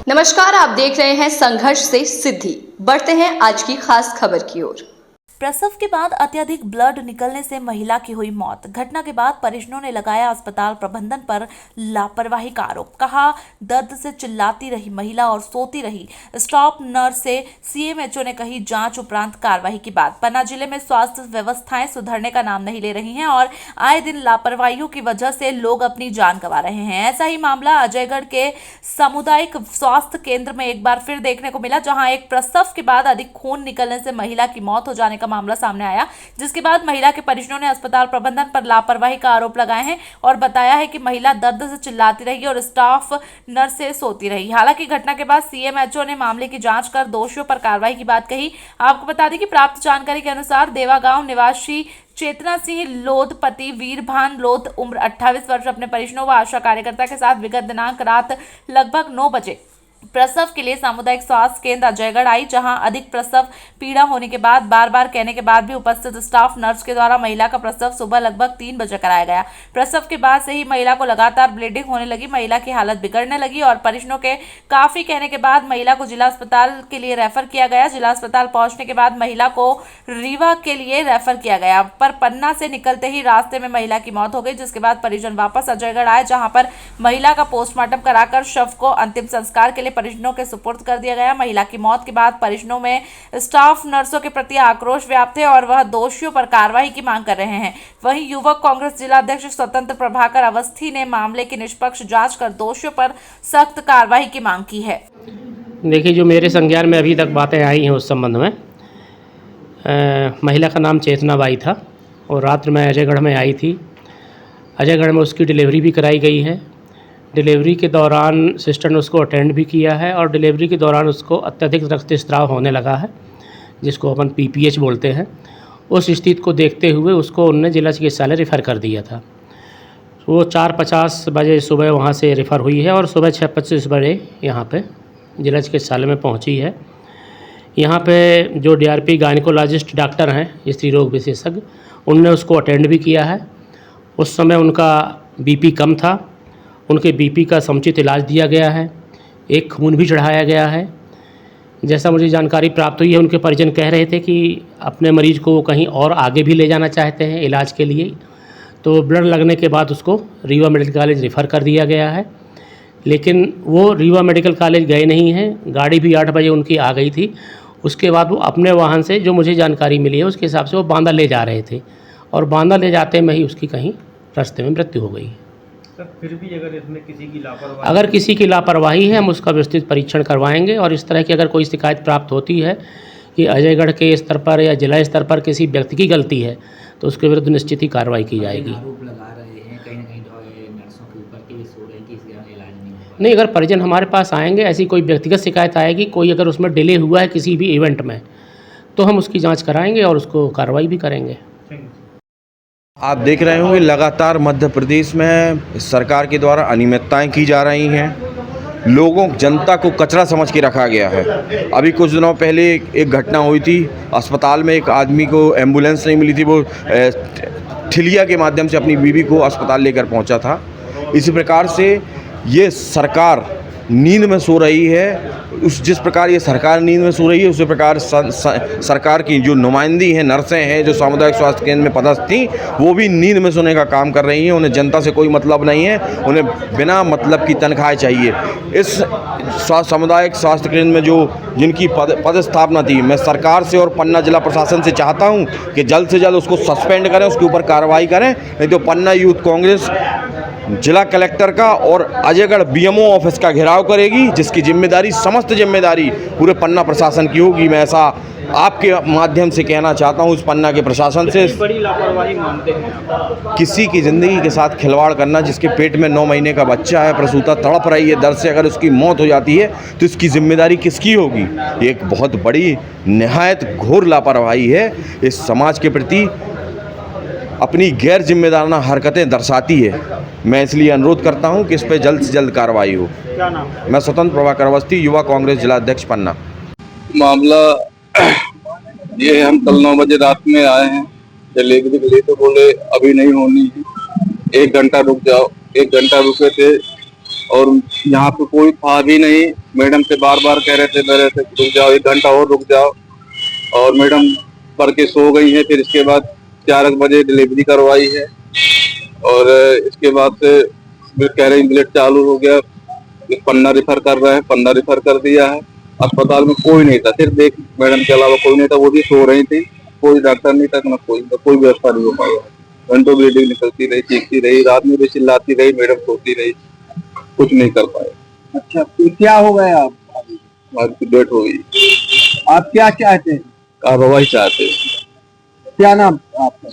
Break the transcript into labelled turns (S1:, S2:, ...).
S1: नमस्कार, आप देख रहे हैं संघर्ष से सिद्धि। बढ़ते हैं आज की खास खबर की ओर।
S2: प्रसव के बाद अत्यधिक ब्लड निकलने से महिला की हुई मौत। घटना के बाद परिजनों ने लगाया अस्पताल प्रबंधन पर लापरवाही का आरोप। कहा, दर्द से चिल्लाती रही महिला और सोती रही स्टाफ नर्स से सीएमएचओ ने कही जांच उपरांत कार्रवाई की बात। पन्ना जिले में स्वास्थ्य व्यवस्थाएं सुधरने का नाम नहीं ले रही हैं और आए दिन लापरवाहियों की वजह से लोग अपनी जान गंवा रहे हैं। ऐसा ही मामला अजयगढ़ के सामुदायिक स्वास्थ्य केंद्र में एक बार फिर देखने को मिला, जहां एक प्रसव के बाद अधिक खून निकलने से महिला की मौत हो जाने का मामला सामने आया, जिसके बाद महिला के परिजनों ने अस्पताल प्रबंधन पर लापरवाही का आरोप लगाए हैं और बताया है कि महिला दर्द से चिल्लाती रही और स्टाफ नर्स से सोती रही। हालांकि घटना के बाद सीएमएचओ ने मामले की जांच कर दोषियों पर कार्रवाई की बात कही। आपको बता दें कि प्राप्त जानकारी के अनुसार देवा गांव निवासी चेतना सिंह लोध पति वीरभान लोध उम्र 28 वर्ष अपने परिजनों व आशा कार्यकर्ता के साथ विगत दिनांक रात लगभग 9 बजे प्रसव के लिए सामुदायिक स्वास्थ्य केंद्र अजयगढ़ आई, जहां अधिक प्रसव पीड़ा होने के बाद बार बार कहने के बाद भी उपस्थित स्टाफ नर्स के द्वारा महिला का प्रसव सुबह लगभग 3 बजे कराया गया। प्रसव के बाद से ही महिला को लगातार ब्लीडिंग होने लगी, महिला की हालत बिगड़ने लगी और परिजनों के काफी कहने के बाद महिला को जिला अस्पताल के लिए रेफर किया गया। जिला अस्पताल पहुंचने के बाद महिला को रीवा के लिए रेफर किया गया, पर पन्ना से निकलते ही रास्ते में महिला की मौत हो गई, जिसके बाद परिजन वापस अजयगढ़ आए, जहां पर महिला का पोस्टमार्टम कराकर शव को अंतिम संस्कार के लिए परिजनों के सुपुर्द कर दिया गया। महिला की मौत के बाद परिजनों में स्टाफ नर्सों के प्रति आक्रोश व्याप्त है और वह दोषियों पर कार्रवाई की मांग कर रहे हैं। वहीं युवक कांग्रेस जिला अध्यक्ष स्वतंत्र प्रभाकर अवस्थी ने मामले की निष्पक्ष जांच कर दोषियों पर सख्त कार्रवाई की मांग की है।
S3: देखिए, जो मेरे संज्ञान में अभी तक बातें आई हैं उस संबंध में, महिला का नाम चेतना बाई था और रात्र में अजयगढ़ में आई थी। अजयगढ़ में उसकी डिलीवरी भी कराई गई है। डिलीवरी के दौरान सिस्टर ने उसको अटेंड भी किया है और डिलीवरी के दौरान उसको अत्यधिक रक्तस्राव होने लगा है, जिसको अपन पीपीएच बोलते हैं। उस स्थिति को देखते हुए उसको उन्होंने जिला चिकित्सालय रेफ़र कर दिया था। वो 4:50 बजे सुबह वहाँ से रेफ़र हुई है और सुबह 6:25 बजे यहाँ पे जिला चिकित्सालय में पहुँची है। यहाँ पे जो डीआरपी गायनिकोलॉजिस्ट डॉक्टर हैं, स्त्री रोग विशेषज्ञ, उनने उसको अटेंड भी किया है। उस समय उनका बीपी कम था, उनके बीपी का समुचित इलाज दिया गया है, एक खून भी चढ़ाया गया है। जैसा मुझे जानकारी प्राप्त हुई है, उनके परिजन कह रहे थे कि अपने मरीज़ को कहीं और आगे भी ले जाना चाहते हैं इलाज के लिए, तो ब्लड लगने के बाद उसको रीवा मेडिकल कॉलेज रेफ़र कर दिया गया है। लेकिन वो रीवा मेडिकल कॉलेज गए नहीं हैं, गाड़ी भी 8 बजे उनकी आ गई थी। उसके बाद वो अपने वाहन से, जो मुझे जानकारी मिली है उसके हिसाब से, वो बांदा ले जा रहे थे और बांदा ले जाते में ही उसकी कहीं रास्ते में मृत्यु हो गई।
S4: सर, फिर भी अगर इसमें किसी की
S3: लापरवाही है, हम उसका विस्तृत परीक्षण करवाएंगे और इस तरह की अगर कोई शिकायत प्राप्त होती है कि अजयगढ़ के स्तर पर या जिला स्तर पर किसी व्यक्ति की गलती है, तो उसके विरुद्ध निश्चित ही कार्रवाई की जाएगी।
S5: आरोप लगा रहे हैं कहीं ना कहीं नर्सों के ऊपर कि सो रहे हैं कि इसका इलाज नहीं हो रहा।
S3: नहीं, अगर परिजन हमारे पास आएंगे, ऐसी कोई व्यक्तिगत शिकायत आएगी, कोई अगर उसमें डिले हुआ है किसी भी इवेंट में, तो हम उसकी जाँच कराएँगे और उसको कार्रवाई भी करेंगे।
S6: आप देख रहे होंगे लगातार मध्य प्रदेश में सरकार के द्वारा अनियमितताएं की जा रही हैं। लोगों, जनता को कचरा समझ के रखा गया है। अभी कुछ दिनों पहले एक घटना हुई थी, अस्पताल में एक आदमी को एम्बुलेंस नहीं मिली थी, वो ठिलिया के माध्यम से अपनी बीवी को अस्पताल लेकर पहुंचा था। इसी प्रकार से ये सरकार नींद में सो रही है। जिस प्रकार ये सरकार नींद में सो रही है, उसी प्रकार सरकार की जो नुमाइंदी हैं, नर्सें हैं, जो सामुदायिक स्वास्थ्य केंद्र में पदस्थ थी, वो भी नींद में सोने का काम कर रही हैं। उन्हें जनता से कोई मतलब नहीं है, उन्हें बिना मतलब की तनख्वाहें चाहिए। इस सामुदायिक स्वास्थ्य केंद्र में जो जिनकी पदस्थापना थी, मैं सरकार से और पन्ना जिला प्रशासन से चाहता हूँ कि जल्द से जल्द उसको सस्पेंड करें, उसके ऊपर कार्रवाई करें, नहीं तो पन्ना यूथ कांग्रेस जिला कलेक्टर का और अजयगढ़ बीएमओ ऑफिस का घेराव करेगी, जिसकी जिम्मेदारी, समस्त जिम्मेदारी पूरे पन्ना प्रशासन की होगी। मैं ऐसा आपके माध्यम से कहना चाहता हूं उस पन्ना के प्रशासन से।
S4: बड़ी लापरवाही मानते हैं
S6: किसी की ज़िंदगी के साथ खिलवाड़ करना, जिसके पेट में 9 महीने का बच्चा है, प्रसूता तड़प रही है दर्द से, अगर उसकी मौत हो जाती है तो इसकी जिम्मेदारी किसकी होगी? ये एक बहुत बड़ी, निहायत घोर लापरवाही है। इस समाज के प्रति अपनी गैर जिम्मेदाराना हरकतें दर्शाती है। मैं इसलिए अनुरोध करता हूं कि इस पर जल्द से जल्द कार्रवाई हो।
S4: क्या नाम है?
S6: मैं स्वतंत्र प्रभाकर अवस्थी, युवा कांग्रेस जिला अध्यक्ष पन्ना।
S7: मामला ये, हम कल 9 बजे रात में आए हैं डिलीवरी के लिए, तो बोले अभी नहीं होनी है, 1 घंटा रुक जाओ। 1 घंटा रुके थे, और यहाँ पे कोई था भी नहीं। मैडम से बार बार कह रहे थे रुक जाओ, 1 घंटा और रुक जाओ, और मैडम पढ़ के सो गई है। फिर इसके बाद 4 बजे डिलीवरी करवाई है, और इसके बाद से फिर कह रहे हैं ब्लड चालू हो गया, पन्ना रेफर कर रहे हैं, पन्ना रेफर कर दिया है। अस्पताल में कोई नहीं था, सिर्फ एक मैडम के अलावा कोई नहीं था, वो भी सो रही थी। कोई डॉक्टर नहीं था, ना कोई व्यवस्था नहीं हो पाई। घंटों ब्लीडिंग निकलती रही, चीखती रही, रात में भी चिल्लाती रही, मैडम सोती रही, कुछ नहीं कर पाए।
S8: अच्छा, तो क्या हो गया आप?
S7: आपकी डेथ हो गई।
S8: आप क्या चाहते हैं?
S7: कार्रवाई चाहते हैं।
S8: क्या नाम आपका?